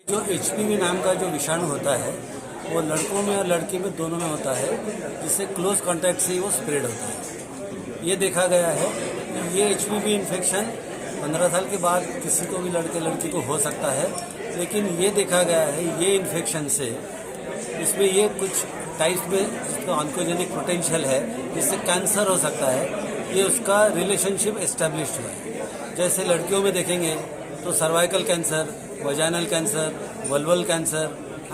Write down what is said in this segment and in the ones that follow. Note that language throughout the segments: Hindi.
जो एचपीवी नाम का जो विषाणु होता है वो लड़कों में और लड़की में दोनों में होता है, जिससे क्लोज कांटेक्ट से ही वो स्प्रेड होता है। ये देखा गया है कि ये एचपीवी इन्फेक्शन 15 साल के बाद किसी को भी लड़के लड़की को हो सकता है, लेकिन ये देखा गया है ये इन्फेक्शन से इसमें ये कुछ टाइप्स में जिसका ऑन्कोजेनिक पोटेंशियल है, जिससे कैंसर हो सकता है। ये उसका रिलेशनशिप एस्टेब्लिश्ड हुआ है। जैसे लड़कियों में देखेंगे तो cervical cancer, vaginal cancer, vulval cancer,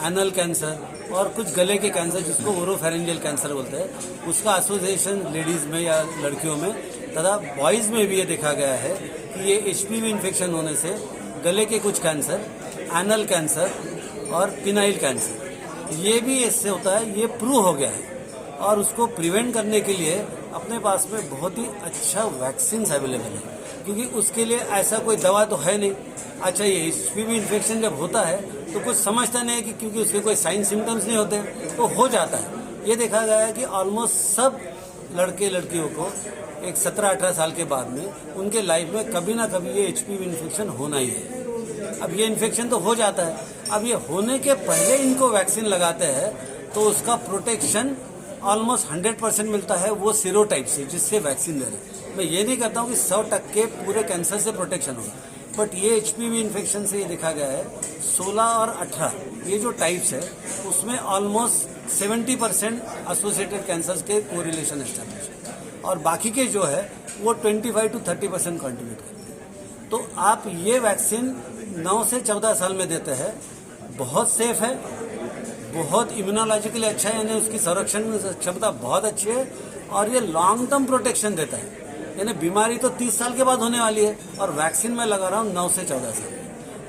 anal cancer और कुछ गले के कैंसर जिसको ओरोफेरेंजियल कैंसर बोलते हैं, उसका एसोसिएशन लेडीज़ में या लड़कियों में तथा बॉयज़ में भी ये देखा गया है कि ये एचपीवी इन्फेक्शन होने से गले के कुछ कैंसर, एनल कैंसर और पिनाइल कैंसर ये भी इससे होता है। ये प्रूव हो गया है और उसको प्रिवेंट करने के लिए अपने पास में बहुत ही अच्छा वैक्सीन अवेलेबल है, क्योंकि उसके लिए ऐसा कोई दवा तो है नहीं। अच्छा, ये एचपीवी इन्फेक्शन जब होता है तो कुछ समझता नहीं है कि क्योंकि उसके कोई साइन सिम्टम्स नहीं होते तो हो जाता है। ये देखा गया है कि ऑलमोस्ट सब लड़के लड़कियों को एक 17-18 साल के बाद में उनके लाइफ में कभी ना कभी ये एचपीवी इन्फेक्शन होना ही है। अब ये इन्फेक्शन तो हो जाता है, अब ये होने के पहले इनको वैक्सीन लगाते हैं तो उसका प्रोटेक्शन ऑलमोस्ट 100% मिलता है वो सीरोटाइप से जिससे वैक्सीन दे रहे हैं। मैं ये नहीं कहता हूँ कि 100% पूरे कैंसर से प्रोटेक्शन होगा, बट ये एचपीवी इन्फेक्शन से ये देखा गया है 16 और 18 ये जो टाइप्स है उसमें ऑलमोस्ट 70% एसोसिएटेड कैंसर्स के कोरिलेशन एस्टैब्लिश है और बाकी के जो है वो 25 to 30% कंट्रीब्यूट करते हैं। तो आप ये वैक्सीन 9 से 14 साल में देते हैं, बहुत सेफ है, बहुत इम्यूनोलॉजिकली अच्छा है, यानी उसकी संरक्षण क्षमता बहुत अच्छी है और ये लॉन्ग टर्म प्रोटेक्शन देता है। यानी बीमारी तो 30 साल के बाद होने वाली है और वैक्सीन में लगा रहा हूँ 9 से 14 साल,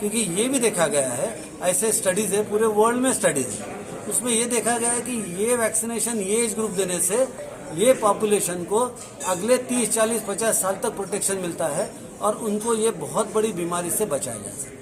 क्योंकि ये भी देखा गया है, ऐसे स्टडीज है, पूरे वर्ल्ड में स्टडीज है, उसमें ये देखा गया है कि ये वैक्सीनेशन ये एज ग्रुप देने से ये पॉपुलेशन को अगले 30, 40, 50 साल तक प्रोटेक्शन मिलता है और उनको ये बहुत बड़ी बीमारी से बचाया जा सकता है।